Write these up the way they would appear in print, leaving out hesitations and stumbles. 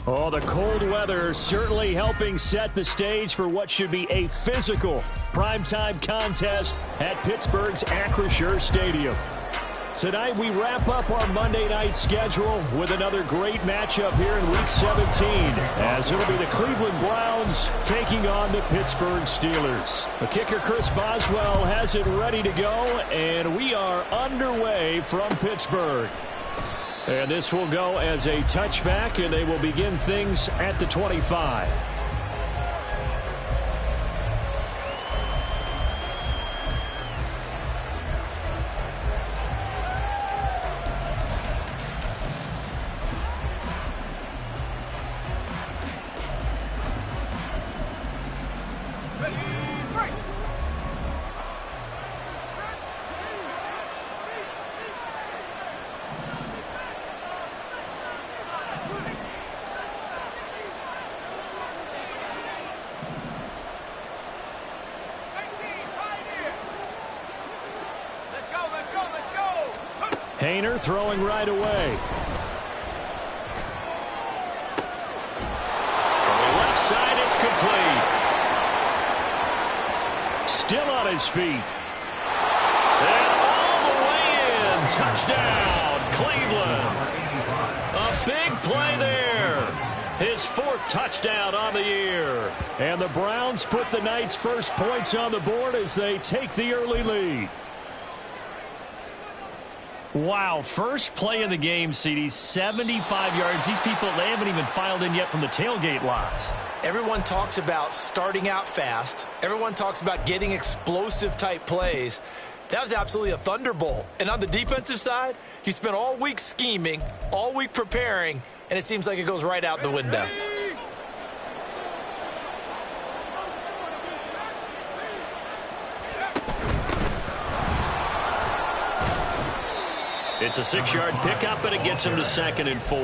Oh, the cold weather certainly helping set the stage for what should be a physical primetime contest at Pittsburgh's Acrisure Stadium. Tonight we wrap up our Monday night schedule with another great matchup here in Week 17, as it'll be the Cleveland Browns taking on the Pittsburgh Steelers. The kicker, Chris Boswell, has it ready to go, and we are underway from Pittsburgh. And this will go as a touchback, and they will begin things at the 25. Hayner throwing right away. From the left side, it's complete. Still on his feet. And all the way in. Touchdown, Cleveland. A big play there. His fourth touchdown on the year. And the Browns put the Knights' first points on the board as they take the early lead. Wow, first play of the game, CD, 75 yards. These people, they haven't even filed in yet from the tailgate lots. Everyone talks about starting out fast. Everyone talks about getting explosive-type plays. That was absolutely a thunderbolt. And on the defensive side, you spent all week scheming, all week preparing, and it seems like it goes right out the window. It's a 6-yard pickup, and it gets him to 2nd and 4.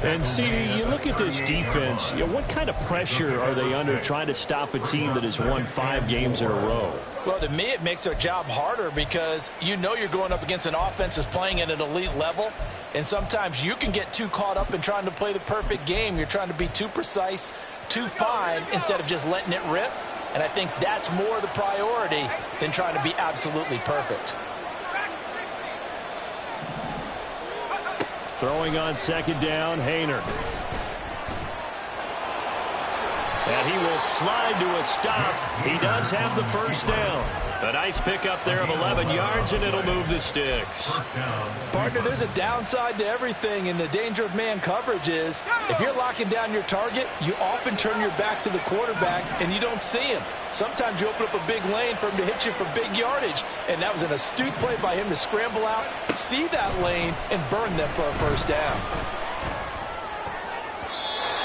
And, CD, you look at this defense, what kind of pressure are they under trying to stop a team that has won 5 games in a row? Well, to me, it makes their job harder because you know you're going up against an offense that's playing at an elite level, and sometimes you can get too caught up in trying to play the perfect game. You're trying to be too precise, too fine, instead of just letting it rip. And I think that's more the priority than trying to be absolutely perfect. Throwing on 2nd down, Hayner. And he will slide to a stop. He does have the first down. A nice pickup there of 11 yards, and it'll move the sticks. Partner, there's a downside to everything, and the danger of man coverage is if you're locking down your target, you often turn your back to the quarterback, and you don't see him. Sometimes you open up a big lane for him to hit you for big yardage, and that was an astute play by him to scramble out, see that lane, and burn them for a first down.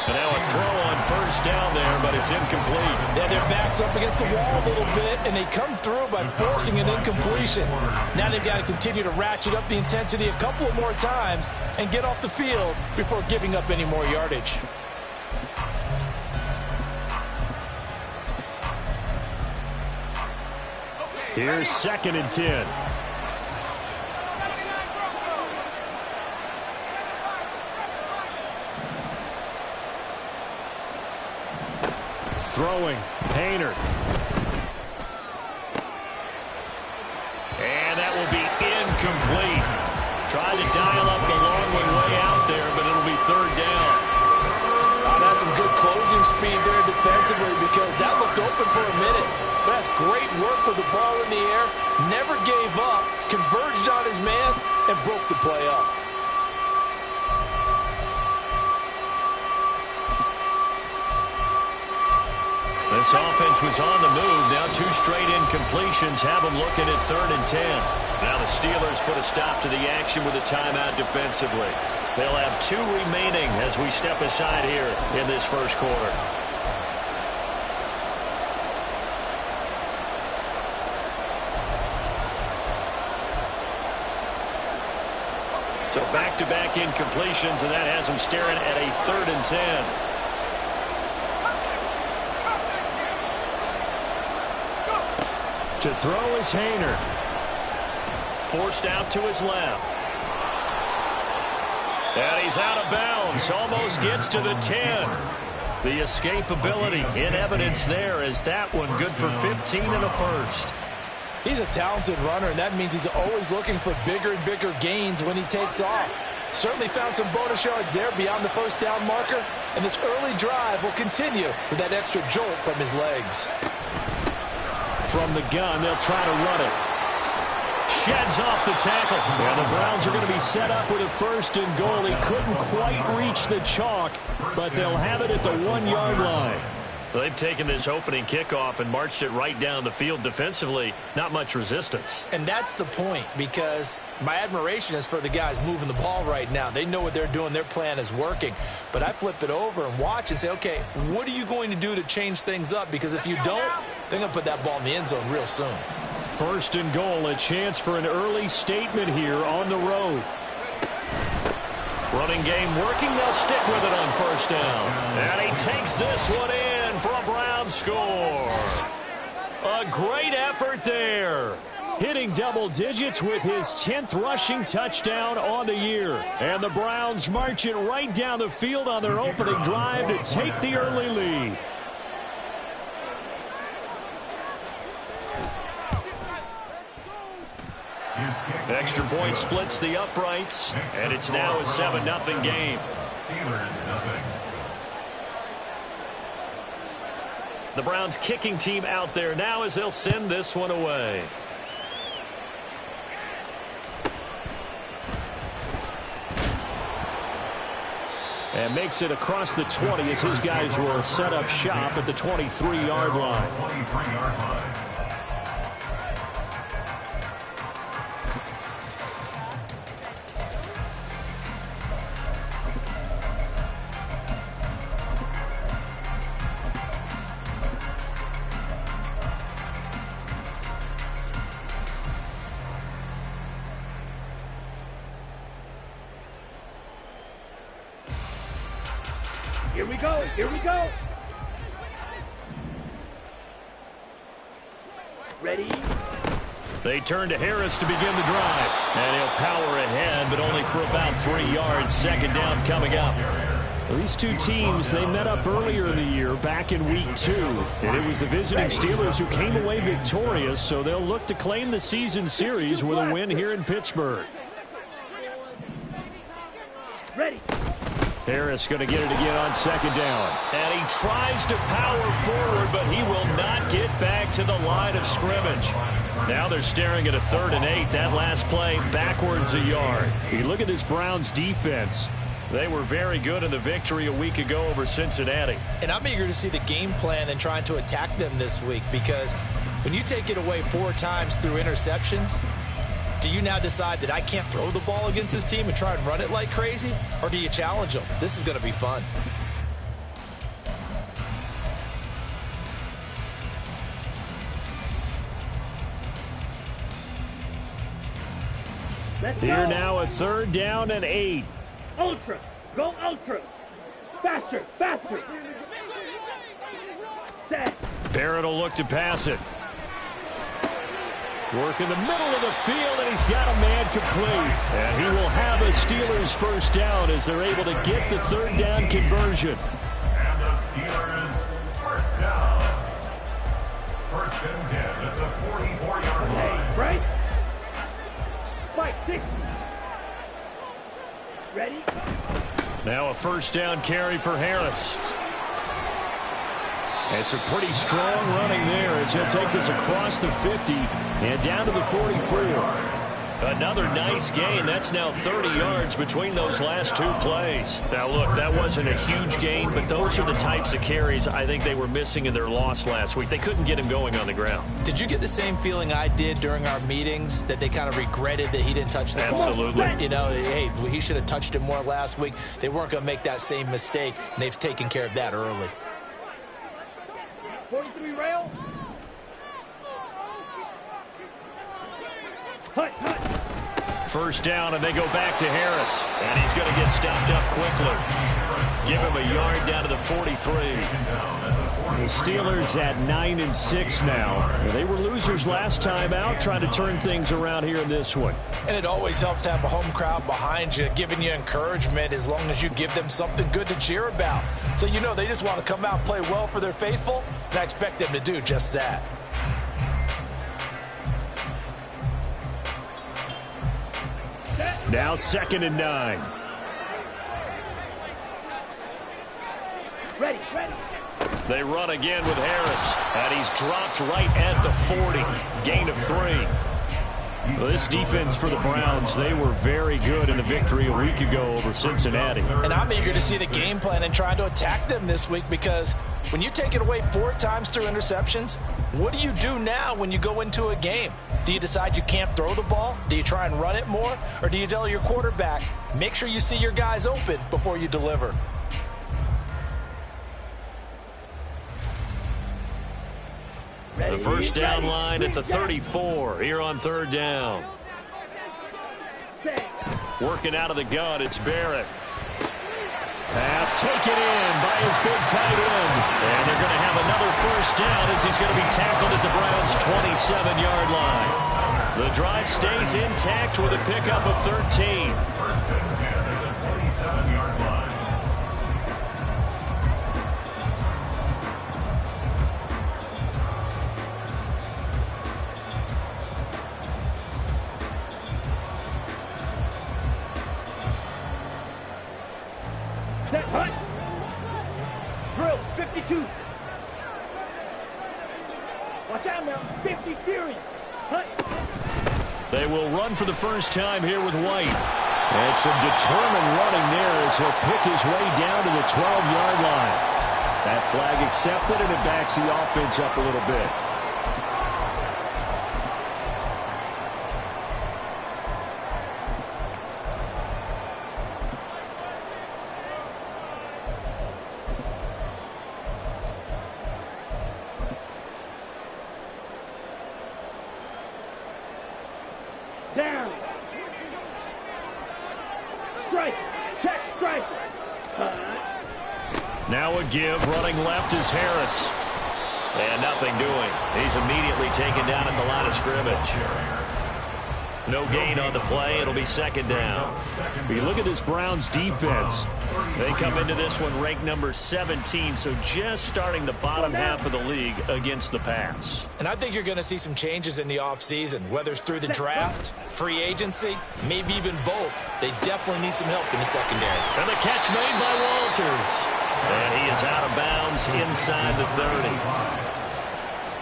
And now a throw on first down there, but it's incomplete. Yeah, their back's up against the wall a little bit, and they come through by forcing an incompletion. Now they've got to continue to ratchet up the intensity a couple of more times and get off the field before giving up any more yardage. Here's 2nd and 10. Throwing, Hayner. And that will be incomplete. Tried to dial up the long way out there, but it'll be 3rd down. That's some good closing speed there defensively because that looked open for a minute. But that's great work with the ball in the air. Never gave up, converged on his man, and broke the play up. This offense was on the move. Now 2 straight incompletions have them looking at 3rd and 10. Now the Steelers put a stop to the action with a timeout defensively. They'll have 2 remaining as we step aside here in this first quarter. So back-to-back incompletions, and that has them staring at a 3rd and 10. To throw is Hayner. Forced out to his left. And he's out of bounds. Almost gets to the 10. The escapability in evidence there as that one good for 15 and a first. He's a talented runner, and that means he's always looking for bigger and bigger gains when he takes off. Certainly found some bonus yards there beyond the first down marker, and this early drive will continue with that extra jolt from his legs. From the gun, they'll try to run it. Sheds off the tackle. And the Browns are going to be set up with a first and goal. He couldn't quite reach the chalk, but they'll have it at the 1-yard line. They've taken this opening kickoff and marched it right down the field defensively. Not much resistance. And that's the point, because my admiration is for the guys moving the ball right now. They know what they're doing. Their plan is working. But I flip it over and watch and say, okay, what are you going to do to change things up? Because if you don't, they're going to put that ball in the end zone real soon. First and goal, a chance for an early statement here on the road. Running game working. They'll stick with it on first down. And he takes this one in for a Browns score. A great effort there. Hitting double digits with his 10th rushing touchdown on the year. And the Browns march it right down the field on their opening drive to take the early lead. Extra point splits the uprights, and it's now a 7-0 game. The Browns kicking team out there now as they'll send this one away. And makes it across the 20 as his guys will set up shop at the 23-yard line. Here we go. Here we go. Ready? They turn to Harris to begin the drive. And he'll power ahead, but only for about 3 yards. Second down coming up. These two teams, they met up earlier in the year, back in week 2. And it was the visiting Steelers who came away victorious, so they'll look to claim the season series with a win here in Pittsburgh. Ready. Harris going to get it again on second down. And he tries to power forward, but he will not get back to the line of scrimmage. Now they're staring at a 3rd and 8. That last play backwards a yard. You look at this Browns defense. They were very good in the victory a week ago over Cincinnati. And I'm eager to see the game plan and trying to attack them this week, because when you take it away 4 times through interceptions, do you now decide that I can't throw the ball against this team and try and run it like crazy? Or do you challenge them? This is going to be fun. Here now a 3rd down and 8. Ultra. Go ultra. Faster. Faster. Set. Barrett will look to pass it. Work in the middle of the field, and he's got a man complete. And he will have a Steelers first down as they're able to get the 3rd down conversion. And the Steelers first down. 1st and 10 at the 44-yard line. Hey, right? Fight, 6. Ready? Now a first down carry for Harris. And some pretty strong running there as he'll take this across the 50 and down to the 44. Another nice gain. That's now 30 yards between those last 2 plays. Now, look, that wasn't a huge gain, but those are the types of carries I think they were missing in their loss last week. They couldn't get him going on the ground. Did you get the same feeling I did during our meetings, that they kind of regretted that he didn't touch the ball? Absolutely. You know, hey, he should have touched it more last week. They weren't going to make that same mistake, and they've taken care of that early. 43 rail. Hut, hut. First down, and they go back to Harris. And he's going to get stopped up quickly. Give him a yard down to the 43. The Steelers at 9-6 now. They were losers last time out, trying to turn things around here in this one. And it always helps to have a home crowd behind you, giving you encouragement as long as you give them something good to cheer about. So you know they just want to come out and play well for their faithful, and I expect them to do just that. Now 2nd and 9. Ready. They run again with Harris, and he's dropped right at the 40. Gain of 3. Well, this defense for the Browns, they were very good in the victory a week ago over Cincinnati. And I'm eager to see the game plan and trying to attack them this week, because when you take it away 4 times through interceptions, what do you do now when you go into a game? Do you decide you can't throw the ball? Do you try and run it more? Or do you tell your quarterback, make sure you see your guys open before you deliver? The first down line at the 34 here on 3rd down. Working out of the gun, it's Barrett. Pass taken in by his big tight end. And they're going to have another first down as he's going to be tackled at the Browns' 27-yard line. The drive stays intact with a pickup of 13. First and 10 at the 27-yard line. Set, hunt. Drill, 52. Watch out now, 50 series. Hunt. They will run for the first time here with White. And some determined running there as he'll pick his way down to the 12-yard line. That flag accepted, and it backs the offense up a little bit. Down. Strike. Check. Strike. Now a give. Running left is Harris. And nothing doing. He's immediately taken down at the line of scrimmage. No gain on the play. It'll be 2nd down. If you look at this Browns defense, they come into this one ranked number 17, so just starting the bottom half of the league against the pass. And I think you're going to see some changes in the offseason, whether it's through the draft, free agency, maybe even both. They definitely need some help in the secondary. And the catch made by Walters. And he is out of bounds inside the 30.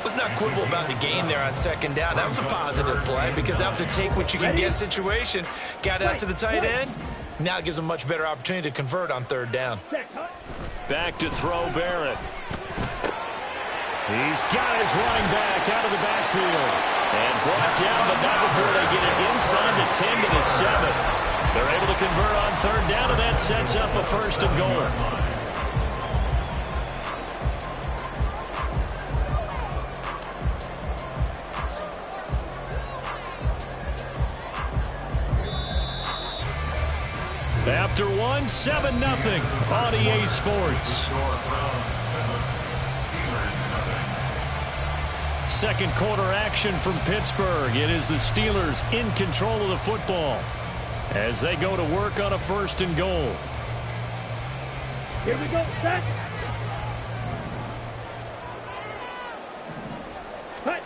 Let's not quibble about the gain there on 2nd down. That was a positive play because that was a take-what-you-can-get situation. Got out to the tight end. Now it gives them a much better opportunity to convert on 3rd down. Back to throw Barrett. He's got his running back out of the backfield. And brought down, but not before they get it inside the 10 to the 7. They're able to convert on 3rd down, and that sets up a 1st and goal. After 7-0 on EA Sports. 2nd quarter action from Pittsburgh. It is the Steelers in control of the football as they go to work on a 1st and goal. Here we go. Set. Hunt.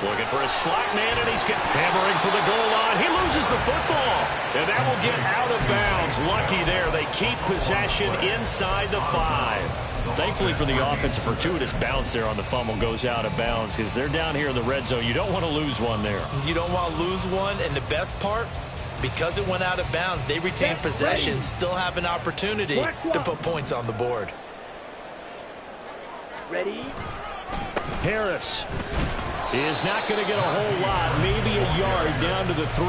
Looking for a slot man, and he's hammering for the goal line. He loses the football, and that will get out of bounds. Lucky there. They keep possession inside the 5. Thankfully for the offense, a fortuitous bounce there on the fumble goes out of bounds because they're down here in the red zone. You don't want to lose one there. You don't want to lose one, and the best part, because it went out of bounds, they retain possession, still have an opportunity to put points on the board. Ready. Harris is not going to get a whole lot, maybe a yard down to the 3.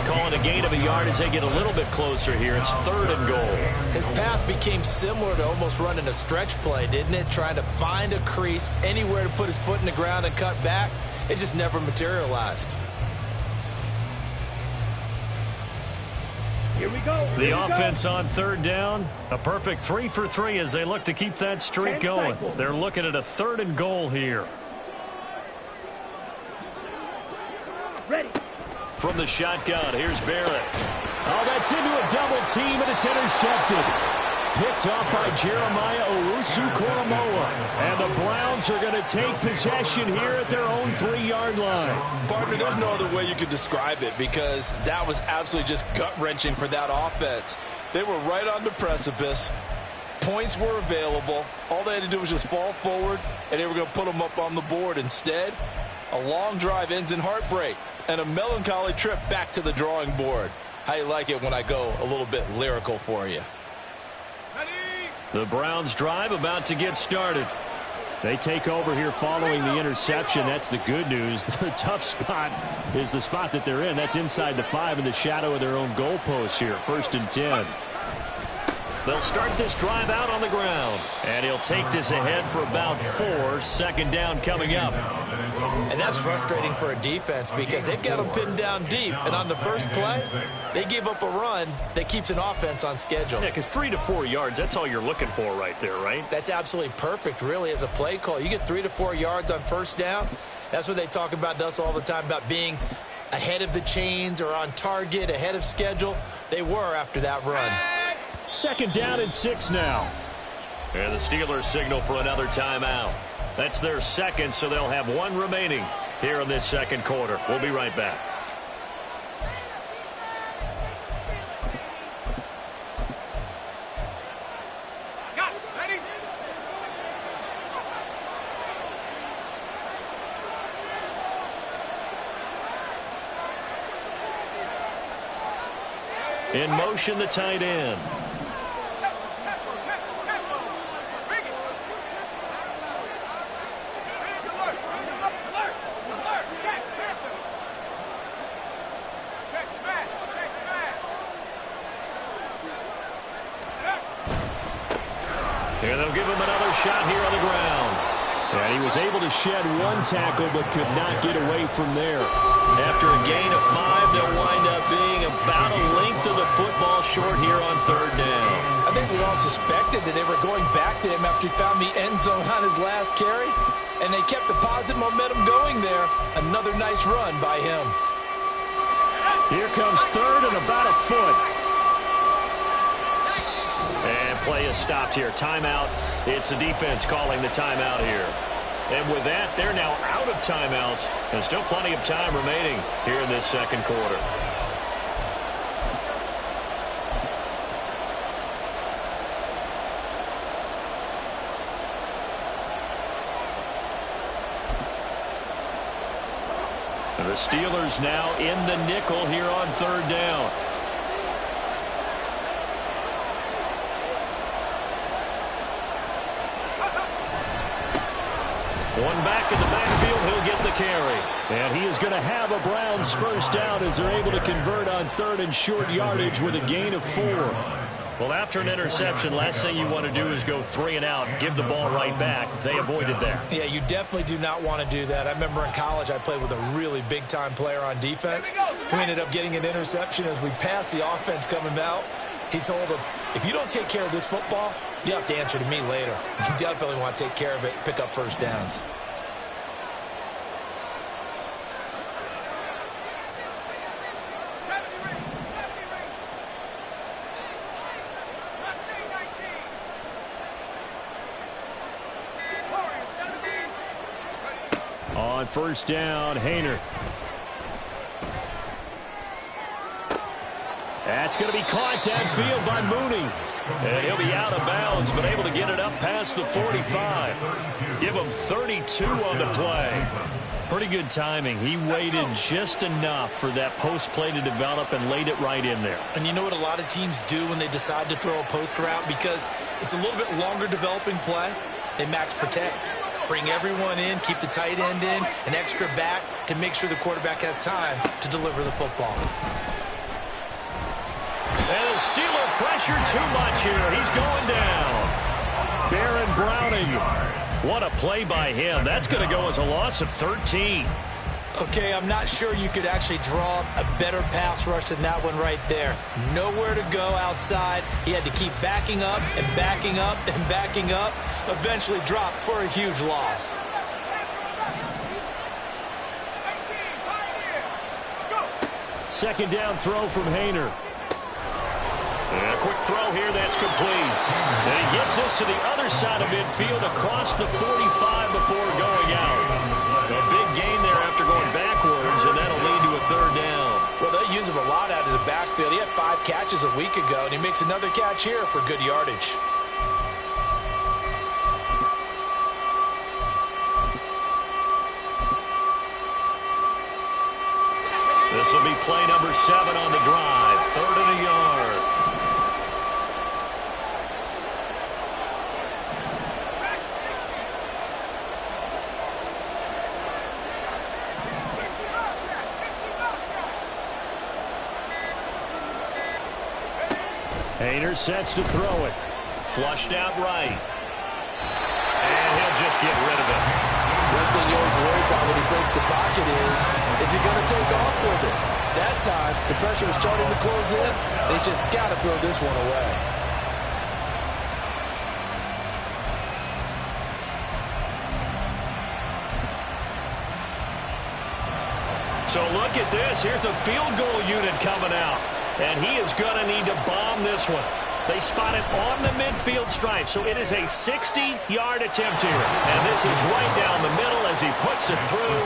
Calling a gain of a yard as they get a little bit closer here. It's 3rd and goal. His path became similar to almost running a stretch play, didn't it? Trying to find a crease, anywhere to put his foot in the ground and cut back. It just never materialized. Here we go. The offense on third down, a perfect 3 for 3 as they look to keep that streak going. They're looking at a 3rd and goal here. Ready. From the shotgun, here's Barrett. Oh, that's into a double team, and it's intercepted. Picked off by Jeremiah Owusu-Koramoah. And the Browns are going to take possession here at their own 3-yard line. Partner, there's no other way you could describe it because that was absolutely just gut-wrenching for that offense. They were right on the precipice. Points were available. All they had to do was just fall forward, and they were going to put them up on the board. Instead, a long drive ends in heartbreak and a melancholy trip back to the drawing board. How you like it when I go a little bit lyrical for you? The Browns drive about to get started. They take over here following the interception. That's the good news. The tough spot is the spot that they're in. That's inside the 5 in the shadow of their own goalpost here. 1st and 10. They'll start this drive out on the ground. And he'll take this ahead for about 4. 2nd down coming up. And that's frustrating for a defense because they've got them pinned down deep. And on the first play, they give up a run that keeps an offense on schedule. Yeah, because 3 to 4 yards, that's all you're looking for right there, right? That's absolutely perfect, really, as a play call. You get 3 to 4 yards on first down. That's what they talk about us all the time, about being ahead of the chains or on target, ahead of schedule. They were after that run. 2nd down and 6 now. And the Steelers signal for another timeout. That's their 2nd, so they'll have 1 remaining here in this 2nd quarter. We'll be right back. In motion, the tight end. And they'll give him another shot here on the ground. And he was able to shed 1 tackle but could not get away from there. After a gain of 5, they'll wind up being about a length of the football short here on 3rd down. I think we all suspected that they were going back to him after he found the end zone on his last carry, and they kept the positive momentum going there. Another nice run by him. Here comes 3rd and about a foot. And play is stopped here. Timeout. It's the defense calling the timeout here. And with that, they're now out of timeouts. And still plenty of time remaining here in this 2nd quarter. And the Steelers now in the nickel here on 3rd down. One back in the backfield, he'll get the carry. And he is going to have a Browns 1st down as they're able to convert on 3rd and short yardage with a gain of 4. Well, after an interception, last thing you want to do is go 3 and out, give the ball right back. They avoided that. Yeah, you definitely do not want to do that. I remember in college I played with a really big-time player on defense. We ended up getting an interception as we passed the offense coming out. He told him, if you don't take care of this football, you have to answer to me later. You definitely want to take care of it, pick up 1st downs. On 1st down, Hayner. That's going to be caught downfield by Mooney. And he'll be out of bounds, but able to get it up past the 45. Give him 32 on the play. Pretty good timing. He waited just enough for that post play to develop and laid it right in there. And you know what a lot of teams do when they decide to throw a post route? Because it's a little bit longer developing play, they max protect. Bring everyone in, keep the tight end in, an extra back to make sure the quarterback has time to deliver the football. And the Steeler pressure too much here. He's going down. Baron Browning. What a play by him. That's going to go as a loss of 13. Okay, I'm not sure you could actually draw a better pass rush than that one right there. Nowhere to go outside. He had to keep backing up and backing up and backing up. Eventually dropped for a huge loss. Second down throw from Hayner. And a quick throw here, that's complete. And he gets this to the other side of midfield across the 45 before going out. A big gain there after going backwards, and that'll lead to a third down. Well, they use him a lot out of the backfield. He had 5 catches a week ago, and he makes another catch here for good yardage. This will be play number 7 on the drive. 3rd and a yard. Hayner sets to throw it. Flushed out right. And he'll just get rid of it. One thing you always worry about when he breaks the pocket is he going to take off with it? That time, the pressure was starting to close in. He's just got to throw this one away. So look at this. Here's the field goal unit coming out. And he is going to need to bomb this one. They spot it on the midfield stripe, so it is a 60-yard attempt here. And this is right down the middle as he puts it through.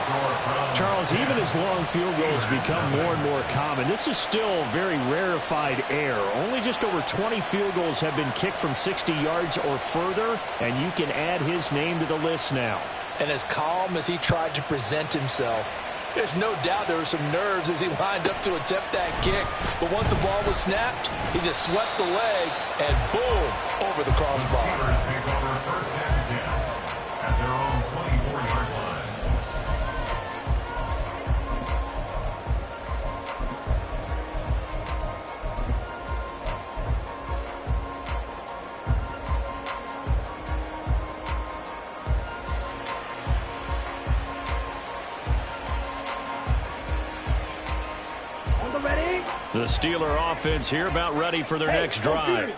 Charles, even as long field goals become more and more common, this is still very rarefied air. Only just over 20 field goals have been kicked from 60 yards or further, and you can add his name to the list now. And as calm as he tried to present himself, there's no doubt there were some nerves as he lined up to attempt that kick. But once the ball was snapped, he just swept the leg and boom, over the crossbar. Take over 1st and 10 at their own 24-yard line. The Steeler offense here about ready for their next drive.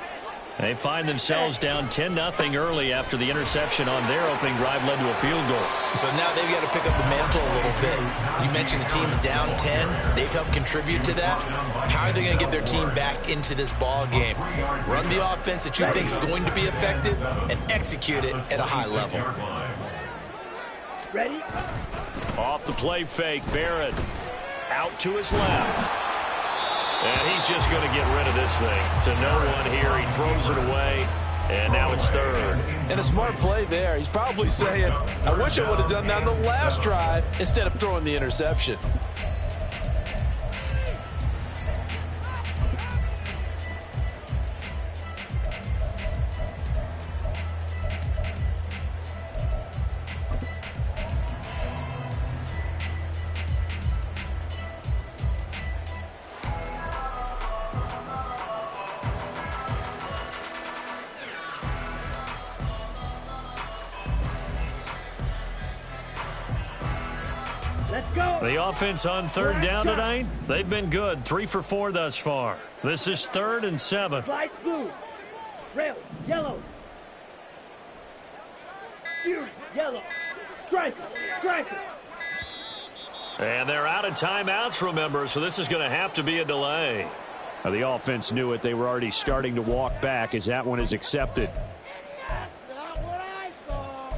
They find themselves down 10-0 early after the interception on their opening drive led to a field goal. So now they've got to pick up the mantle a little bit. You mentioned the team's down 10. They've helped contribute to that. How are they going to get their team back into this ball game? Run the offense that you think is going to be effective and execute it at a high level. Ready? Off the play fake, Barrett out to his left. And he's just going to get rid of this thing. To no one here. He throws it away. And now it's 3rd. And a smart play there. He's probably saying, I wish I would have done that on the last drive instead of throwing the interception. Let's go. The offense on 3rd down tonight, they've been good. 3 for 4 thus far. This is 3rd and 7. Slice blue. Rail, yellow. Fury, yellow. Striker, striker. And they're out of timeouts, remember, so this is going to have to be a delay. The offense knew it. They were already starting to walk back as that one is accepted. That's not what I saw.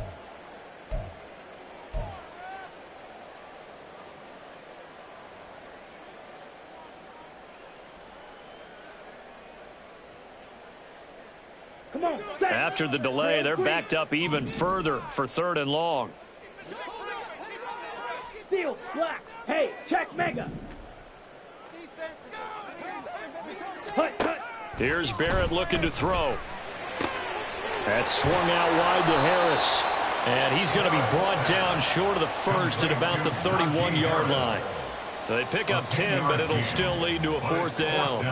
Come on, set. After the delay, they're backed up even further for 3rd and long. Steel, black. Hey, check mega. Hut, hut. Here's Barrett looking to throw. That swung out wide to Harris. And he's going to be brought down short of the first at about the 31-yard line. They pick up 10, but it'll still lead to a 4th down.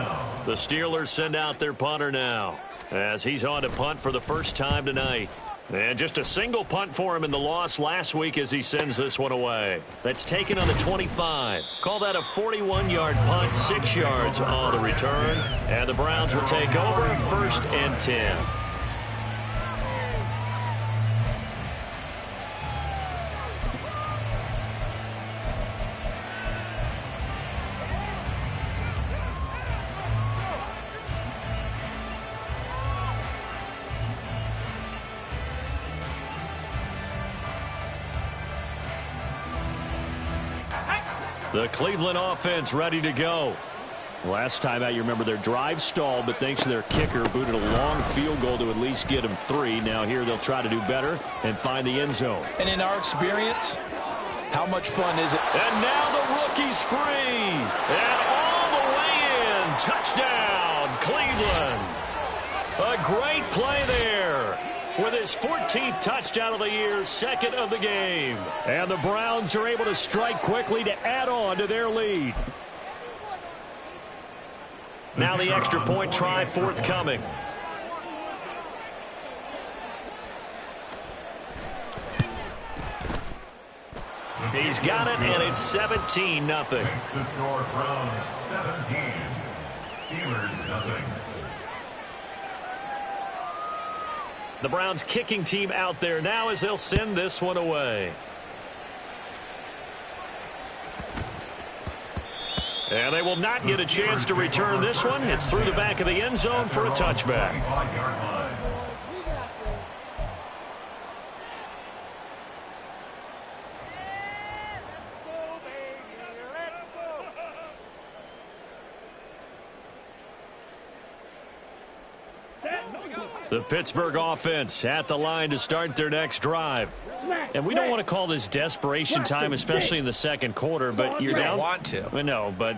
The Steelers send out their punter now as he's on to punt for the first time tonight. And just a single punt for him in the loss last week as he sends this one away. That's taken on the 25. Call that a 41-yard punt, 6 yards on the return. And the Browns will take over 1st and 10. The Cleveland offense ready to go. Last time out, you remember their drive stalled, but thanks to their kicker, booted a long field goal to at least get them 3. Now here they'll try to do better and find the end zone. And in our experience, how much fun is it? And now the rookie's free. And all the way in. Touchdown, Cleveland. A great play there. With his 14th touchdown of the year, 2nd of the game. And the Browns are able to strike quickly to add on to their lead. Now the extra point try forthcoming. He's got it, and it's 17-0. Makes the score Browns 17. Steelers nothing. The Browns kicking team out there now as they'll send this one away. And they will not get a chance to return this one. It's through the back of the end zone for a touchback. The Pittsburgh offense at the line to start their next drive. And we don't want to call this desperation time, especially in the second quarter, but you're down. You don't want to. No, but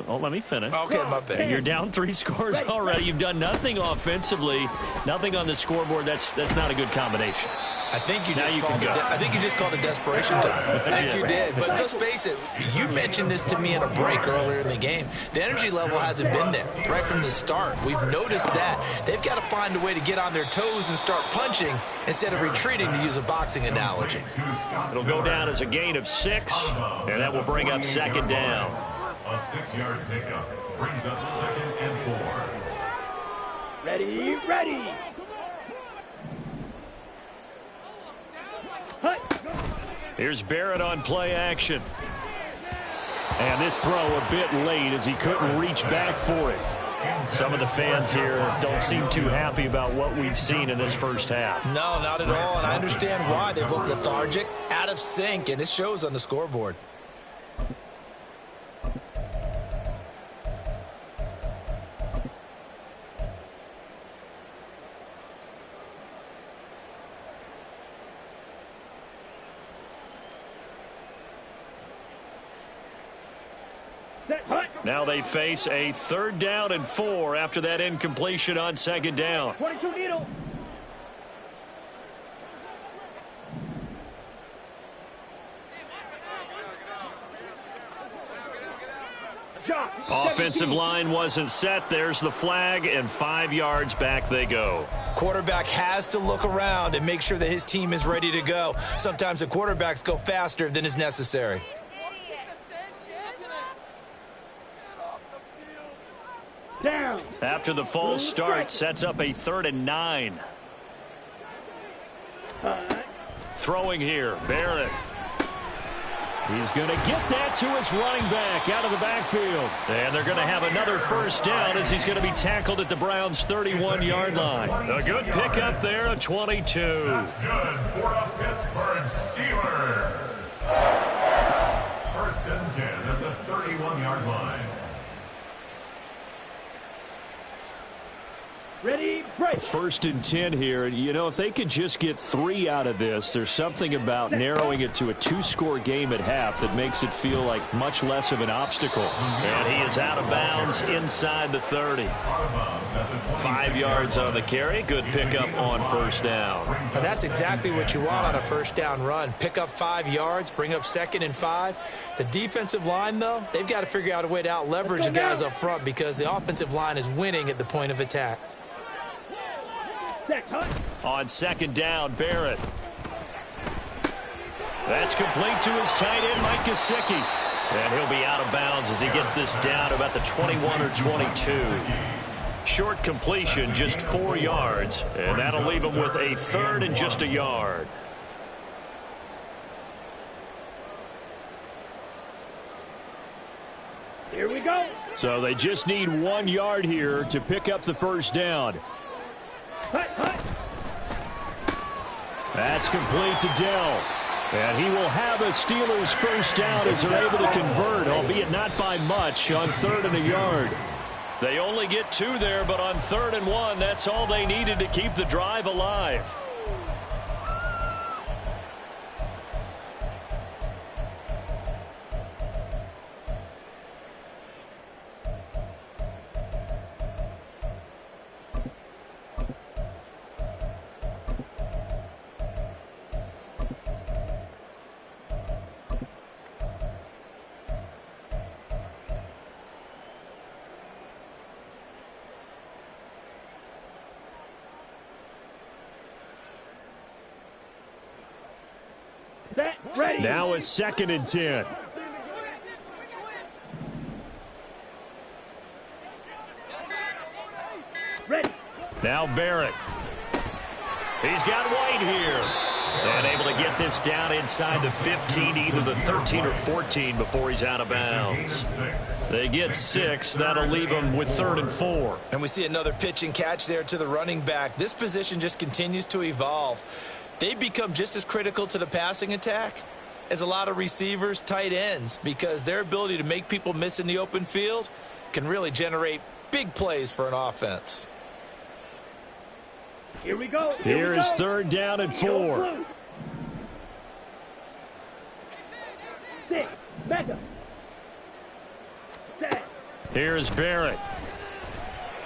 let me finish. Okay, my bad. You're down 3 scores already. You've done nothing offensively, nothing on the scoreboard. That's not a good combination. I think you just called it desperation time. I think you did. But let's face it, you mentioned this to me in a break earlier in the game. The energy level hasn't been there right from the start. We've noticed that. They've got to find a way to get on their toes and start punching instead of retreating, to use a boxing analogy. It'll go down as a gain of 6, and that will bring up 2nd down. A 6-yard pickup brings up 2nd and 4. Ready. Here's Barrett on play action. And this throw a bit late as he couldn't reach back for it. Some of the fans here don't seem too happy about what we've seen in this first half. No, not at all, and I understand why. They've looked lethargic, out of sync, and it shows on the scoreboard. Now they face a 3rd down and 4 after that incompletion on 2nd down. 22 needle. Offensive line wasn't set. There's the flag, and 5 yards back they go. Quarterback has to look around and make sure that his team is ready to go. Sometimes the quarterbacks go faster than is necessary. Down. After the false start, sets up a 3rd and 9. Throwing here, Barrett. He's going to get that to his running back out of the backfield. And they're going to have another 1st down as he's going to be tackled at the Browns' 31-yard line. A good pickup there, a 22. That's good for a Pittsburgh Steelers. 1st and 10 at the 31-yard line. Ready, break. 1st and 10 here. You know, if they could just get 3 out of this, there's something about narrowing it to a 2-score game at half that makes it feel like much less of an obstacle. And he is out of bounds inside the 30. 5 yards on the carry. Good pickup on 1st down. Now that's exactly what you want on a 1st down run. Pick up 5 yards, bring up 2nd and 5. The defensive line, though, they've got to figure out a way to out-leverage the guys up front because the offensive line is winning at the point of attack. On second down, Barrett. That's complete to his tight end, Mike Gesicki. And he'll be out of bounds as he gets this down to about the 21 or 22. Short completion, just 4 yards. And that'll leave him with a third and just a yard. Here we go. So they just need 1 yard here to pick up the first down. That's complete to Dell. And he will have a Steelers first down as they're able to convert, albeit not by much, on 3rd and a yard. They only get 2 there, but on 3rd and 1, that's all they needed to keep the drive alive. Ready. Now it's 2nd and 10. Ready. Now Barrett. He's got White here. And able to get this down inside the 15, either the 13 or 14 before he's out of bounds. They get 6. That'll leave them with 3rd and 4. And we see another pitch and catch there to the running back. This position just continues to evolve. They become just as critical to the passing attack as a lot of receivers, tight ends, because their ability to make people miss in the open field can really generate big plays for an offense. Here we go. Here is 3rd down and 4. 6. Back up. 7. Here's Barrett.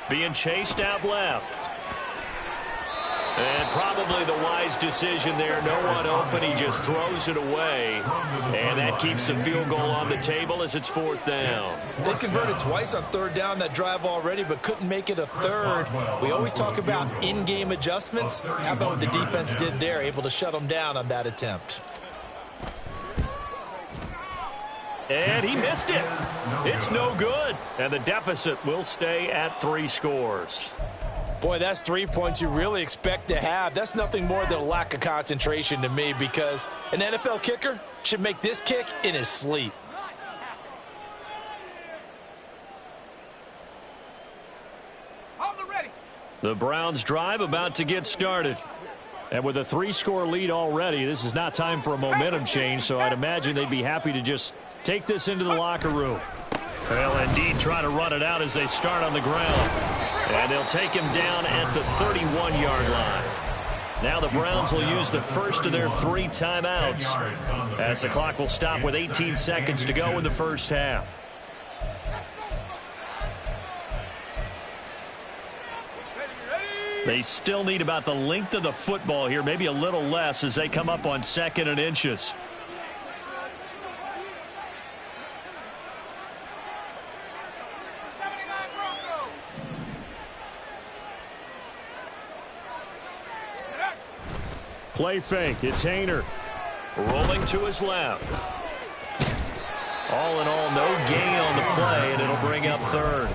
Being chased out left. And probably the wise decision there. No one open. He just throws it away. And that keeps the field goal on the table as it's 4th down. They converted twice on 3rd down that drive already, but couldn't make it a 3rd. We always talk about in-game adjustments. How about what the defense did there, able to shut them down on that attempt? And he missed it. It's no good. And the deficit will stay at 3 scores. Boy, that's 3 points you really expect to have. That's nothing more than a lack of concentration to me, because an NFL kicker should make this kick in his sleep. The Browns drive about to get started. And with a 3-score lead already, this is not time for a momentum change, so I'd imagine they'd be happy to just take this into the locker room. Well, indeed, try to run it out as they start on the ground. And they'll take him down at the 31-yard line. Now the Browns will use the first of their 3 timeouts as the clock will stop with 18 seconds to go in the first half. They still need about the length of the football here, maybe a little less as they come up on 2nd and inches. Play fake. It's Hayner. Rolling to his left. All in all, no gain on the play, and it'll bring up 3rd.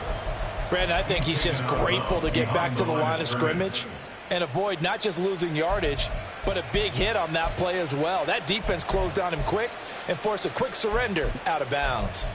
Brandon, I think he's just grateful to get back to the line of scrimmage and avoid not just losing yardage, but a big hit on that play as well. That defense closed on him quick and forced a quick surrender out of bounds.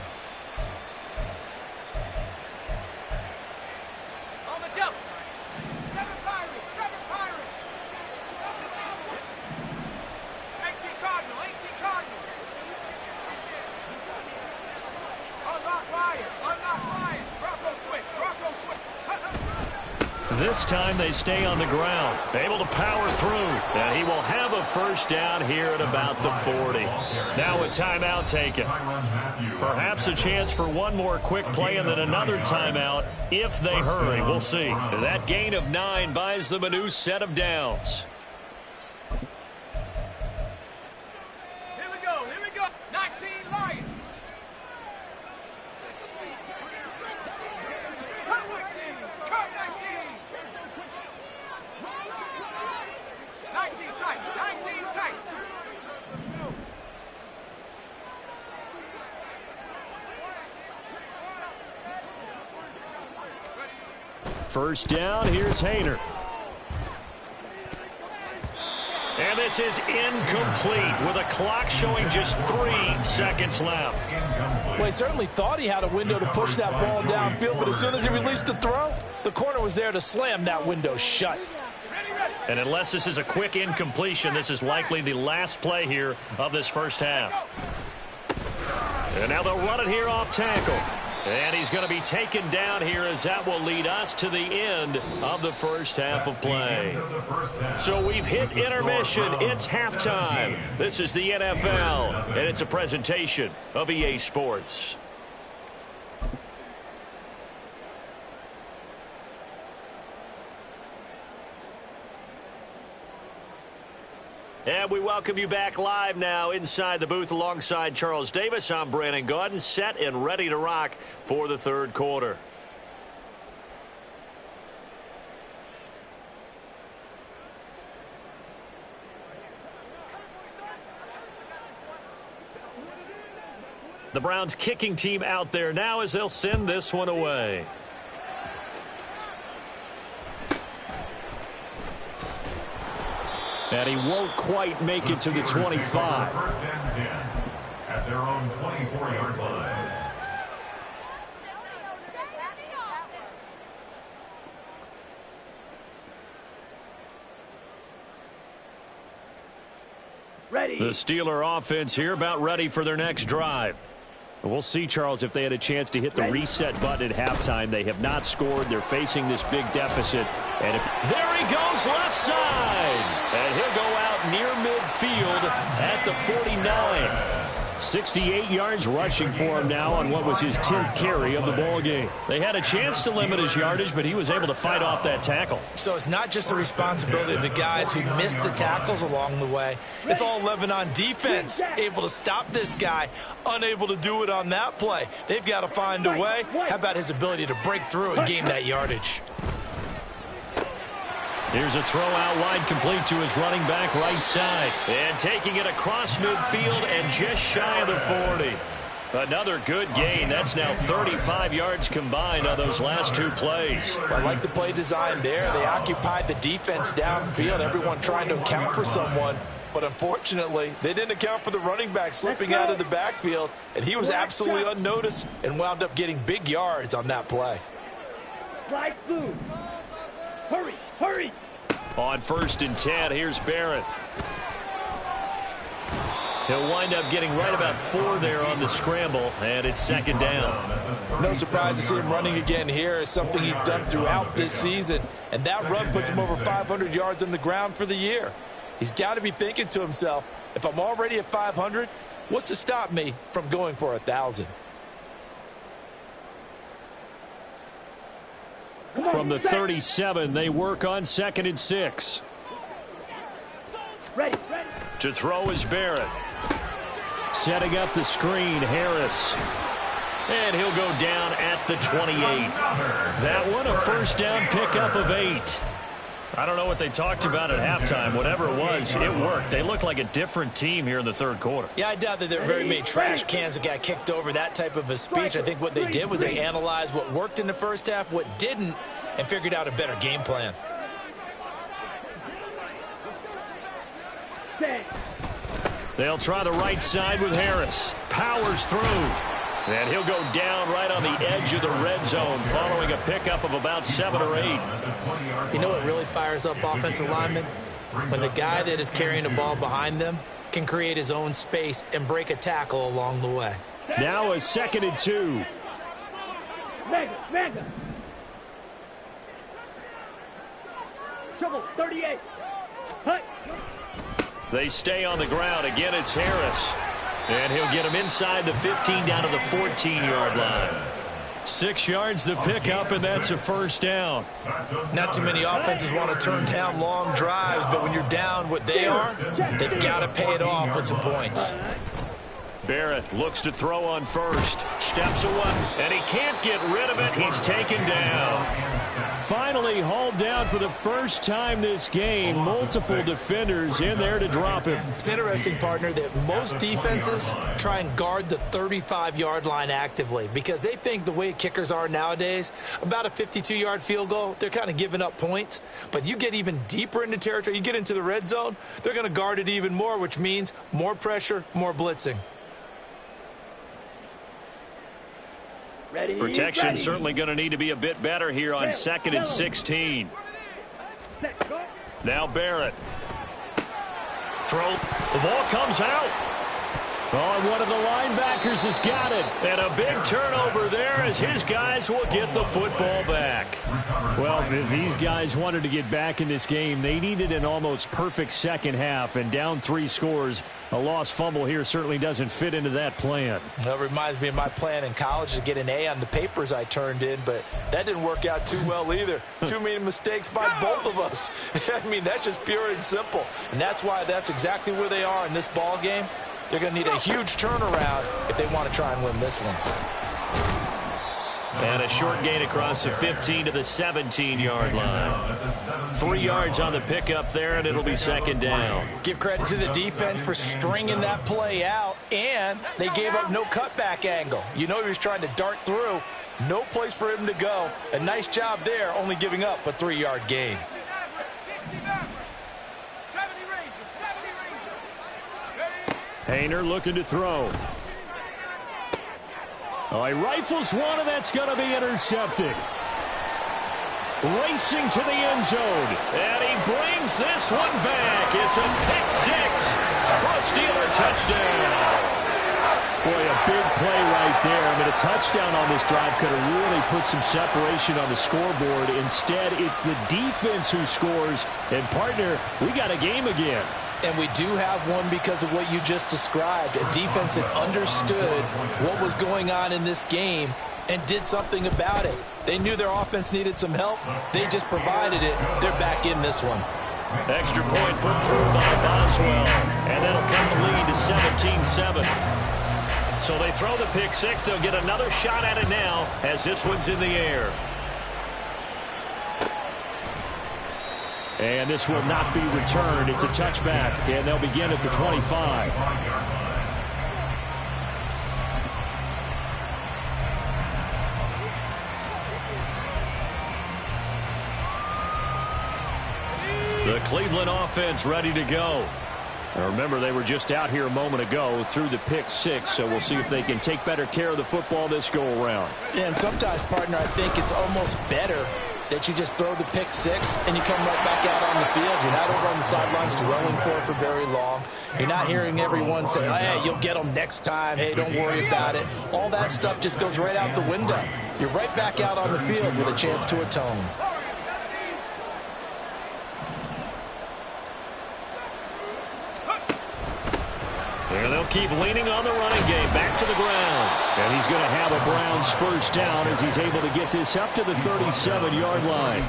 This time they stay on the ground, able to power through, and he will have a first down here at about the 40. Now a timeout taken. Perhaps a chance for one more quick play and then another timeout if they hurry. We'll see. That gain of 9 buys them a new set of downs. Here we go. 19 Lions. Cut 19. First down, here's Hayner. And this is incomplete with a clock showing just 3 seconds left. Well, he certainly thought he had a window to push that ball downfield, but as soon as he released the throw, the corner was there to slam that window shut. And unless this is a quick incompletion, this is likely the last play here of this first half. And now they'll run it here off tackle. And he's going to be taken down here as that will lead us to the end of the first half of play. So we've hit intermission. It's halftime. This is the NFL, and it's a presentation of EA Sports. And we welcome you back live now inside the booth alongside Charles Davis. I'm Brandon Gaudin, set and ready to rock for the third quarter. The Browns kicking team out there now as they'll send this one away. And he won't quite make it to the 25. First and 10 at their own 24-yard line. Ready. The Steeler offense here about ready for their next drive. We'll see, Charles, if they had a chance to hit the reset button at halftime. They have not scored. They're facing this big deficit. And if there he goes left side. And he'll go out near midfield at the 49. 68 yards rushing for him now on what was his 10th carry of the ball game. They had a chance to limit his yardage, but he was able to fight off that tackle. So it's not just the responsibility of the guys who missed the tackles along the way. It's all 11 on defense, able to stop this guy, unable to do it on that play. They've got to find a way. How about his ability to break through and gain that yardage? Here's a throw out wide, complete to his running back right side. And taking it across midfield and just shy of the 40. Another good gain. That's now 35 yards combined on those last 2 plays. I like the play design there. They occupied the defense downfield, everyone trying to account for someone. But unfortunately, they didn't account for the running back slipping out of the backfield. And he was absolutely unnoticed and wound up getting big yards on that play. Slide through. Hurry, hurry. On 1st and 10, here's Barrett. He'll wind up getting right about 4 there on the scramble, and it's 2nd down. No surprise to see him running again here. It's something he's done throughout this season, and that run puts him over 500 yards on the ground for the year. He's got to be thinking to himself, if I'm already at 500, what's to stop me from going for 1,000? From the 37, they work on 2nd and 6. Ready. To throw is Barrett. Setting up the screen, Harris. And he'll go down at the 28. That one a first down pickup of 8. I don't know what they talked about at halftime. Whatever it was, it worked. They look like a different team here in the third quarter. Yeah, I doubt that there are very many trash cans that got kicked over, that type of a speech. I think what they did was they analyzed what worked in the first half, what didn't, and figured out a better game plan. They'll try the right side with Harris. Powers through. And he'll go down right on the edge of the red zone following a pickup of about 7 or 8. You know what really fires up offensive linemen? When the guy that is carrying the ball behind them can create his own space and break a tackle along the way. Now a 2nd and 2. Mega. Trouble, 38. Hut. They stay on the ground. Again, it's Harris. And he'll get him inside the 15 down to the 14-yard line. 6 yards the pickup, and that's a first down. Not too many offenses want to turn down long drives, but when you're down what they are, they've got to pay it off with some points. Barrett looks to throw on 1st. Steps away, and he can't get rid of it. He's taken down. Finally hauled down for the first time this game. Multiple defenders in there to drop him. It's interesting, partner, that most defenses try and guard the 35-yard line actively because they think the way kickers are nowadays, about a 52-yard field goal, they're kind of giving up points. But you get even deeper into territory, you get into the red zone, they're going to guard it even more, which means more pressure, more blitzing. Protection certainly going to need to be a bit better here on 2nd and 16. Now Barrett. Throw. The ball comes out. Oh, and one of the linebackers has got it. And a big turnover there as his guys will get the football back. Well, if these guys wanted to get back in this game, they needed an almost perfect second half. And down 3 scores, a lost fumble here certainly doesn't fit into that plan. That reminds me of my plan in college to get an A on the papers I turned in, but that didn't work out too well either. Too many mistakes by both of us. I mean, that's just pure and simple. And that's why that's exactly where they are in this ball game. They're going to need a huge turnaround if they want to try and win this one. And a short gain across the 15 to the 17-yard line. 3 yards on the pickup there, and it'll be 2nd down. Give credit to the defense for stringing that play out, and they gave up no cutback angle. You know he was trying to dart through. No place for him to go. A nice job there, only giving up a 3-yard gain. Hayner looking to throw. Oh, he rifles one, and that's going to be intercepted. Racing to the end zone. And he brings this one back. It's a pick 6 for a Steeler touchdown. Boy, a big play right there. I mean, a touchdown on this drive could have really put some separation on the scoreboard. Instead, it's the defense who scores. And, partner, we got a game again. And we do have one because of what you just described. A defense that understood what was going on in this game and did something about it. They knew their offense needed some help. They just provided it. They're back in this one. Extra point put through by Boswell. And that'll cut the lead to 17-7. So they throw the pick 6. They'll get another shot at it now as this one's in the air. And this will not be returned. It's a touchback, and they'll begin at the 25. The Cleveland offense ready to go. Now remember, they were just out here a moment ago through the pick 6, so we'll see if they can take better care of the football this go-around. Yeah, and sometimes, partner, I think it's almost better that you just throw the pick 6 and you come right back out on the field. You're not over on the sidelines dwelling for it for very long. You're not hearing everyone say, hey, you'll get them next time. Hey, don't worry about it. All that stuff just goes right out the window. You're right back out on the field with a chance to atone. And they'll keep leaning on the running game. Back to the ground. And he's going to have a Browns first down as he's able to get this up to the 37-yard line.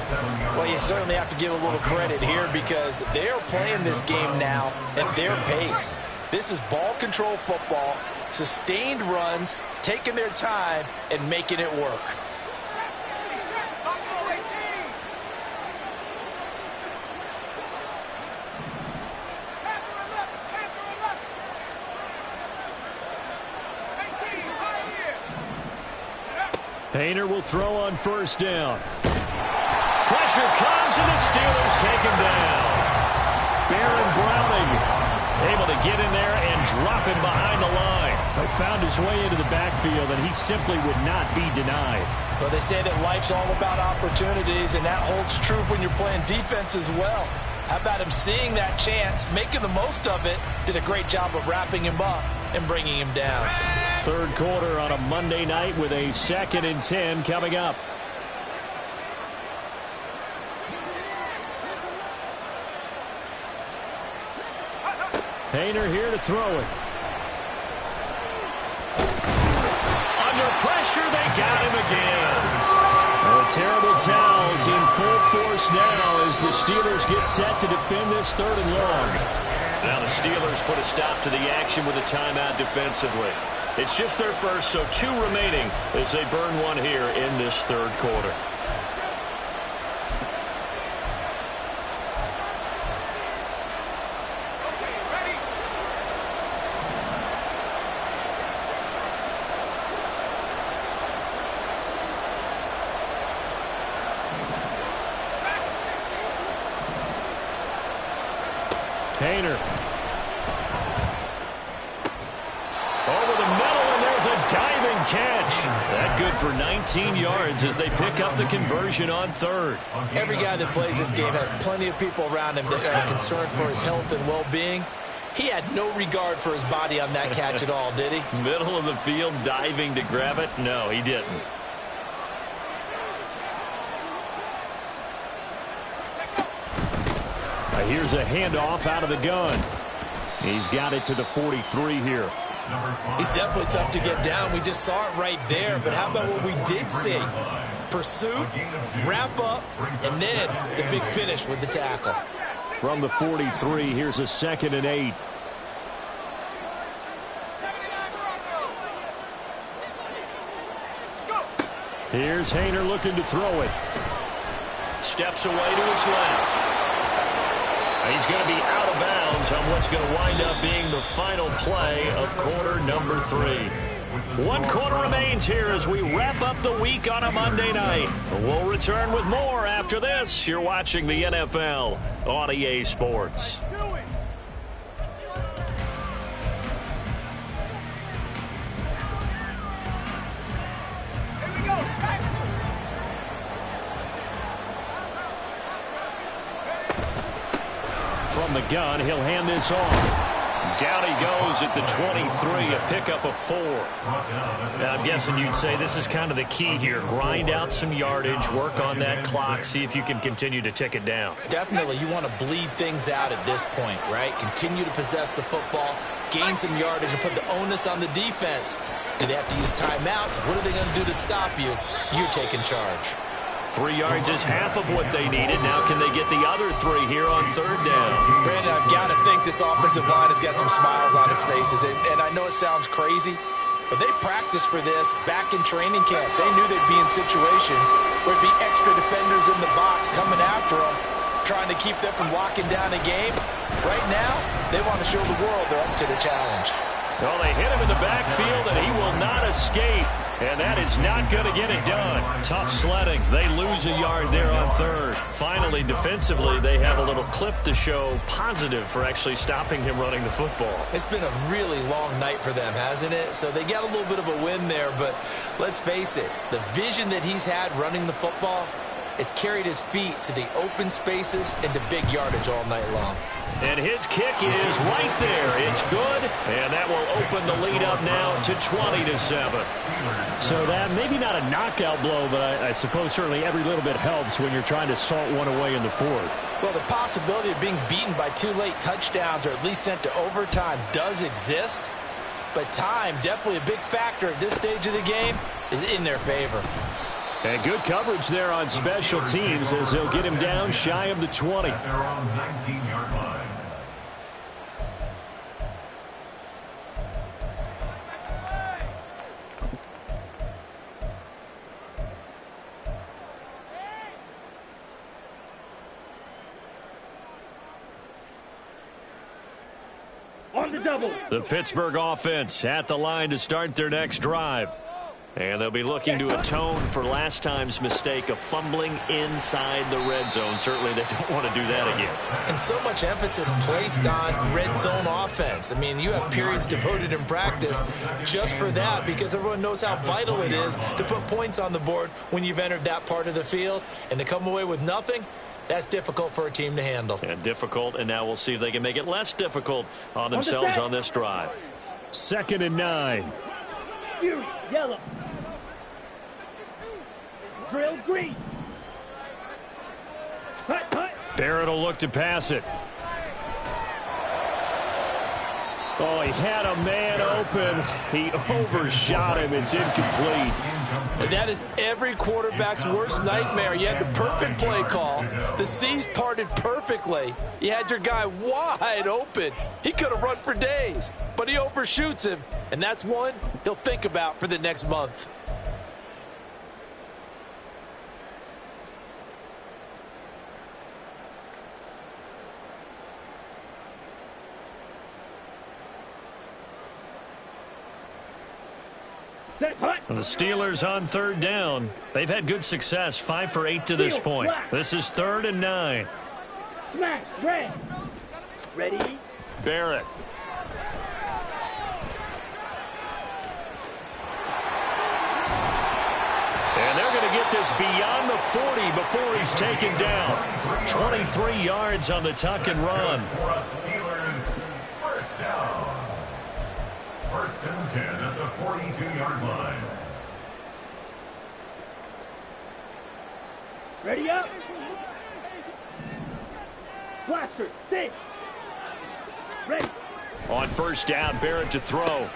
Well, you certainly have to give a little credit here because they are playing this game now at their pace. This is ball control football, sustained runs, taking their time, and making it work. Hayner will throw on first down. Pressure comes, and the Steelers take him down. Baron Browning able to get in there and drop him behind the line. He found his way into the backfield, and he simply would not be denied. Well, they say that life's all about opportunities, and that holds true when you're playing defense as well. How about him seeing that chance, making the most of it, did a great job of wrapping him up and bringing him down. Third quarter on a Monday night with a 2nd and 10 coming up. Hayner here to throw it. Under pressure, they got him again. Oh, terrible towels in full force now as the Steelers get set to defend this 3rd and long. Now the Steelers put a stop to the action with a timeout defensively. It's just their first, so 2 remaining as they burn one here in this 3rd quarter. Hayner. Over the middle, and there's a diving catch. That good for 19 yards as they pick up the conversion on third. Every guy that plays this game has plenty of people around him that are concerned for his health and well-being. He had no regard for his body on that catch at all, did he? Middle of the field, diving to grab it? No, he didn't. Here's a handoff out of the gun. He's got it to the 43 here. He's definitely tough to get down. We just saw it right there. But how about what we did see? Pursuit, wrap up, and then the big finish with the tackle. From the 43, here's a 2nd and 8. Here's Hayner looking to throw it. Steps away to his left. He's going to be out of bounds on what's going to wind up being the final play of quarter number 3. 1 quarter remains here as we wrap up the week on a Monday night. We'll return with more after this. You're watching the NFL on EA Sports. From the gun, he'll hand this off. Down he goes at the 23, a pickup of 4. Now, I'm guessing you'd say this is kind of the key here. Grind out some yardage, work on that clock, see if you can continue to tick it down. Definitely, you want to bleed things out at this point, right? Continue to possess the football, gain some yardage, and put the onus on the defense. Do they have to use timeouts? What are they going to do to stop you? You're taking charge. 3 yards is half of what they needed. Now can they get the other 3 here on third down? Brandon, I've got to think this offensive line has got some smiles on its faces. And I know it sounds crazy, but they practiced for this back in training camp. They knew they'd be in situations where it'd be extra defenders in the box coming after them, trying to keep them from locking down a game. Right now, they want to show the world they're up to the challenge. Well, they hit him in the backfield, and he will not escape. And that is not going to get it done. Tough sledding. They lose a yard there on third. Finally, defensively, they have a little clip to show positive for actually stopping him running the football. It's been a really long night for them, hasn't it? So they got a little bit of a win there, but let's face it, the vision that he's had running the football has carried his feet to the open spaces and to big yardage all night long. And his kick is right there. It's good, and that will open the lead up now to 20-7. So that maybe not a knockout blow, but I suppose certainly every little bit helps when you're trying to salt one away in the fourth. Well, the possibility of being beaten by 2 late touchdowns or at least sent to overtime does exist, but time, definitely a big factor at this stage of the game, is in their favor. And good coverage there on special teams as they'll get him down shy of the 20. At their own 19-yard line. On the double. The Pittsburgh offense at the line to start their next drive. And they'll be looking to atone for last time's mistake of fumbling inside the red zone. Certainly they don't want to do that again. And so much emphasis placed on red zone offense. I mean, you have periods devoted in practice just for that because everyone knows how vital it is to put points on the board when you've entered that part of the field. And to come away with nothing, that's difficult for a team to handle. And difficult, and now we'll see if they can make it less difficult on themselves on this drive. 2nd and 9. Fury, yellow. Drill, green. Hut. Barrett will look to pass it. Oh, he had a man open. He overshot him. It's incomplete. And that is every quarterback's worst nightmare. You had the perfect play call. The C's parted perfectly. You had your guy wide open. He could have run for days, but he overshoots him. And that's one he'll think about for the next month. The Steelers on third down. They've had good success, 5 for 8 to this point. This is 3rd and 9. Smash, red. Ready? Barrett. And they're going to get this beyond the 40 before he's taken down. 23 yards on the tuck and run. For a Steelers first down. First and 10 at the 42-yard line. Ready up. Blaster, 6. Ready. On first down, Barrett to throw.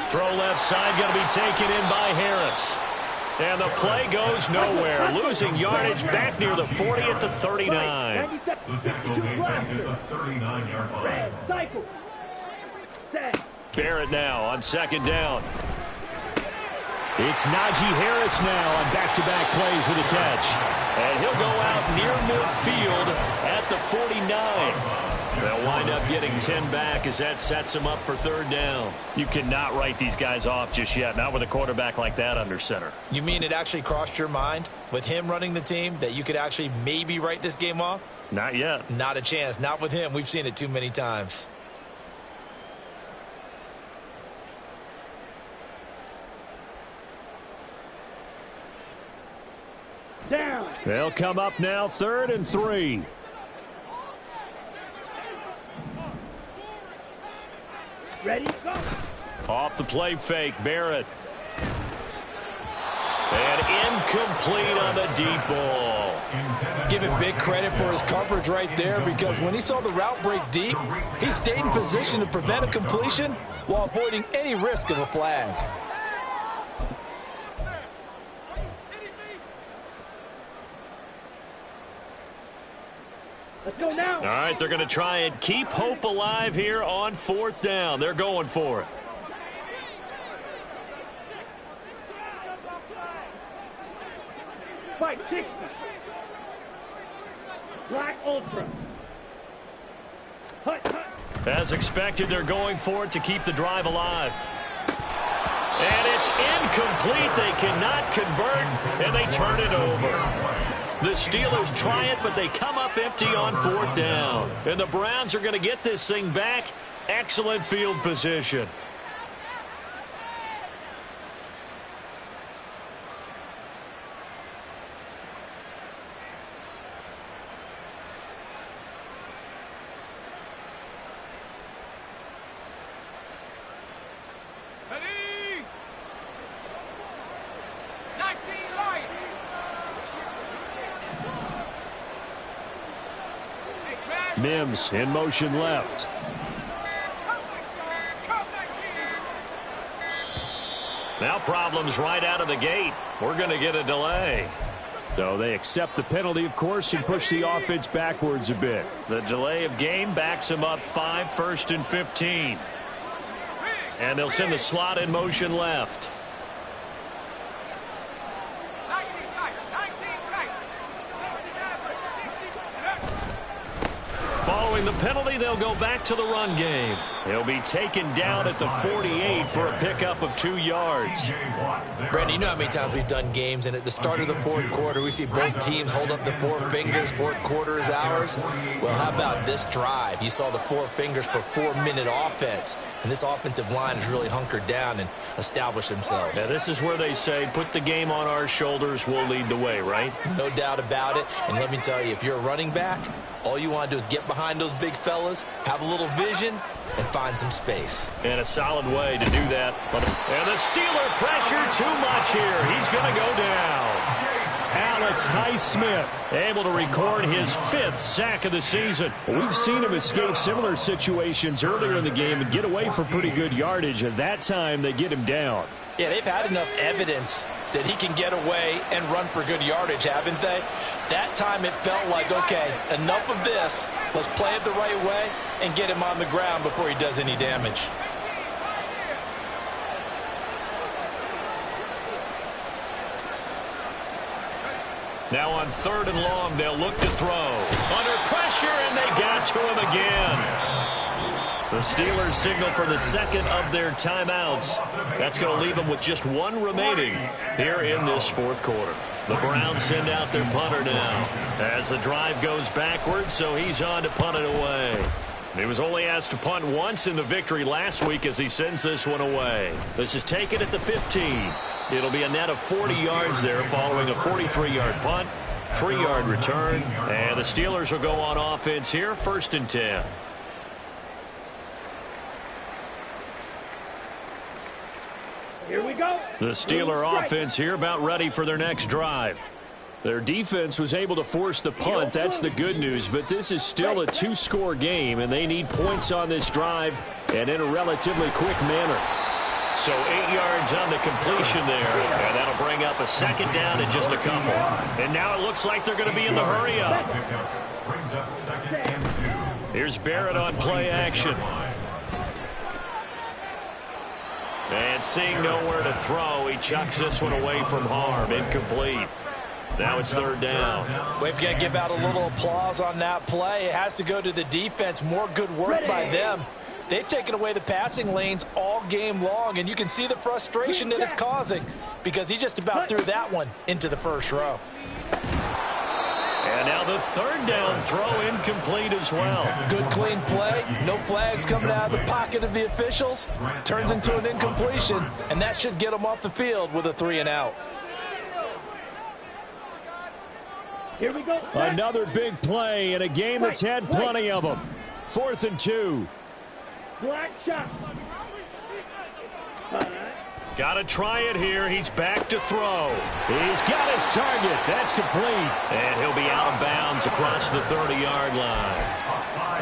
Throw left side, going to be taken in by Harris. And the play goes nowhere. Losing yardage back near the 40 at the 39. The tackle made back at the 39-yard line. Red, cycle. Set. Barrett now on second down. It's Najee Harris now on back-to-back plays with a catch. And he'll go out near midfield at the 49. They'll wind up getting 10 back as that sets him up for third down. You cannot write these guys off just yet, not with a quarterback like that under center. You mean it actually crossed your mind with him running the team that you could actually maybe write this game off? Not yet. Not a chance. Not with him. We've seen it too many times. Down. They'll come up now, 3rd and 3. Ready, go. Off the play fake, Barrett. And incomplete on the deep ball. Give him big credit for his coverage right there, because when he saw the route break deep, he stayed in position to prevent a completion while avoiding any risk of a flag. Let's go now. All right, they're going to try and keep hope alive here on 4th down. They're going for it. Fight 60. Black Ultra. Hut, hut. As expected, they're going for it to keep the drive alive. And it's incomplete. They cannot convert, and they turn it over. The Steelers try it, but they come up empty on 4th down. And the Browns are going to get this thing back. Excellent field position. Mims in motion left. Now problems right out of the gate. We're going to get a delay. So they accept the penalty, of course, and push the offense backwards a bit. The delay of game backs them up 5, 1st and 15. And they'll send the slot in motion left. Following the penalty, they'll go back to the run game. He'll be taken down at the 48 for a pickup of 2 yards. Brandon, you know how many times we've done games, and at the start of the 4th quarter, we see both teams hold up the 4 fingers. 4th quarter is ours. Well, how about this drive? You saw the 4 fingers for 4-minute offense, and this offensive line has really hunkered down and established themselves. Now, this is where they say, put the game on our shoulders, we'll lead the way, right? No doubt about it. And let me tell you, if you're a running back, all you want to do is get behind those big fellas, have a little vision, and find some space. And a solid way to do that. And the Steeler pressure too much here. He's going to go down. Alex Highsmith able to record his 5th sack of the season. We've seen him escape similar situations earlier in the game and get away for pretty good yardage. At that time, they get him down. Yeah, they've had enough evidence that he can get away and run for good yardage, haven't they? That time it felt like, okay, enough of this. Let's play it the right way and get him on the ground before he does any damage. Now on 3rd and long, they'll look to throw. Under pressure, and they got to him again. The Steelers signal for the 2nd of their timeouts. That's going to leave them with just 1 remaining here in this 4th quarter. The Browns send out their punter now as the drive goes backwards, so he's on to punt it away. He was only asked to punt once in the victory last week as he sends this one away. This is taken at the 15. It'll be a net of 40 yards there following a 43-yard punt, 3-yard return, and the Steelers will go on offense here, 1st and 10. Here we go. The Steeler offense here about ready for their next drive. Their defense was able to force the punt. That's the good news, but this is still a 2-score game, and they need points on this drive and in a relatively quick manner. So 8 yards on the completion there, and that'll bring up a 2nd down in just a couple. And now it looks like they're going to be in the hurry up. Here's Barrett on play action. And seeing nowhere to throw, he chucks this one away from harm. Incomplete. Now it's 3rd down. We've got to give out a little applause on that play. It has to go to the defense. More good work by them. They've taken away the passing lanes all game long, and you can see the frustration that it's causing because he just about threw that one into the 1st row. And now the 3rd down throw incomplete as well. Good clean play. No flags coming out of the pocket of the officials. Turns into an incompletion, and that should get them off the field with a 3-and-out. Here we go. Another big play in a game that's had plenty of them. 4th and 2. Black shot. Got to try it here. He's back to throw. He's got his target. That's complete. And he'll be out of bounds across the 30-yard line.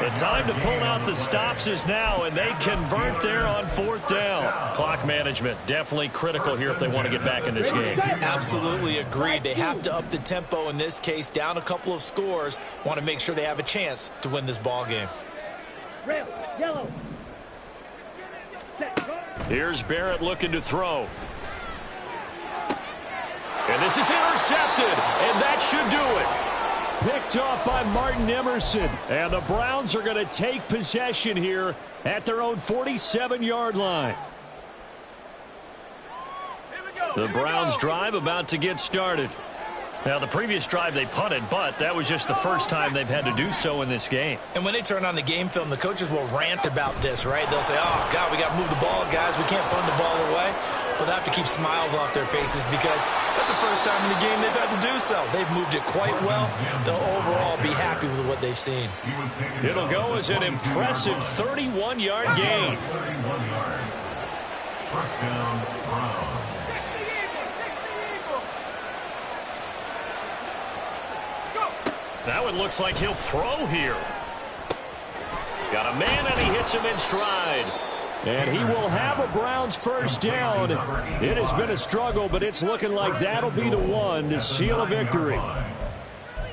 The time to pull out the stops is now, and they convert there on 4th down. Clock management definitely critical here if they want to get back in this game. Absolutely agreed. They have to up the tempo in this case, down a couple of scores. Want to make sure they have a chance to win this ball game. Red, yellow. Here's Barrett looking to throw. And this is intercepted, and that should do it. Picked off by Martin Emerson. And the Browns are going to take possession here at their own 47-yard line. The Browns drive about to get started. Now, the previous drive they punted, but that was just the first time they've had to do so in this game. And when they turn on the game film, the coaches will rant about this, right? They'll say, oh, God, we got to move the ball, guys. We can't punt the ball away. But they have to keep smiles off their faces because that's the first time in the game they've had to do so. They've moved it quite well. They'll overall be happy with what they've seen. It'll go as an impressive 31-yard gain. 1st down, Browns. Now it looks like he'll throw here. Got a man, and he hits him in stride. And he will have a Browns 1st down. It has been a struggle, but it's looking like that'll be the one to seal a victory.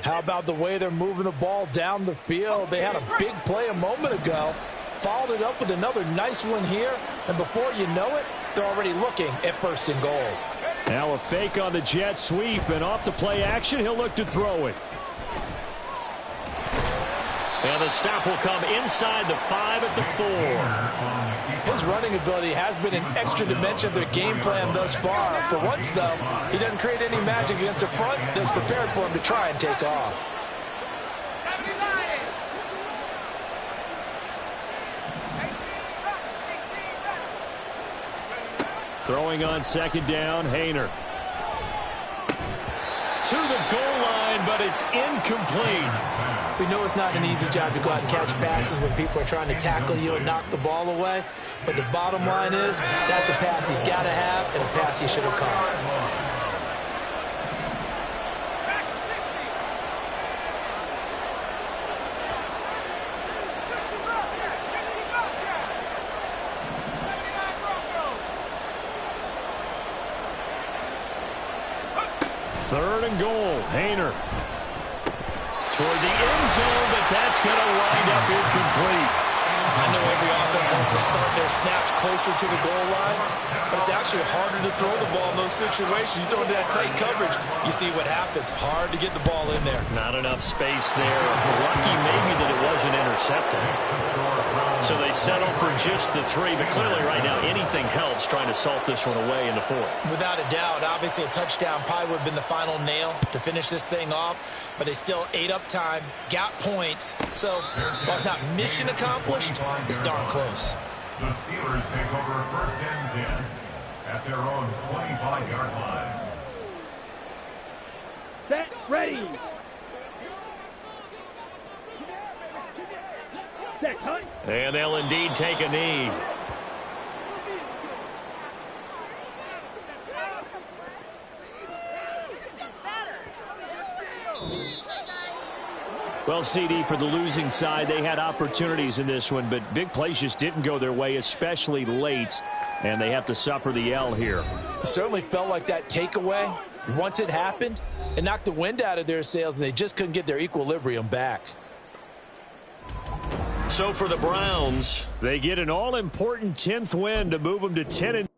How about the way they're moving the ball down the field? They had a big play a moment ago. Followed it up with another nice one here. And before you know it, they're already looking at 1st and goal. Now a fake on the jet sweep, and off the play action, he'll look to throw it. And the stop will come inside the 5 at the 4. His running ability has been an extra dimension of their game plan thus far. For once, though, he doesn't create any magic against the front that's prepared for him to try and take off. Throwing on 2nd down, Hayner. To the goal line, but it's incomplete. We know it's not an easy job to go out and catch passes when people are trying to tackle you and knock the ball away. But the bottom line is that's a pass he's got to have and a pass he should have caught. Third and goal, Hayner. Toward the end zone, but that's going to wind up incomplete. I know every offense wants to start their snaps closer to the goal line, but it's actually harder to throw the ball in those situations. You throw into that tight coverage, you see what happens. Hard to get the ball in there. Not enough space there. Lucky maybe that it wasn't intercepted. So they settle for just the 3, but clearly right now anything helps trying to salt this one away in the 4th. Without a doubt, obviously a touchdown probably would have been the final nail to finish this thing off, but they still ate up time, got points. So while it's not mission accomplished, it's darn close. The Steelers take over 1st and 10 at their own 25-yard line. Set, ready. Set, cut. And they'll indeed take a knee. Well, CD, for the losing side, they had opportunities in this one, but big plays just didn't go their way, especially late, and they have to suffer the L here. It certainly felt like that takeaway, once it happened, it knocked the wind out of their sails, and they just couldn't get their equilibrium back. So for the Browns, they get an all-important 10th win to move them to 10-2.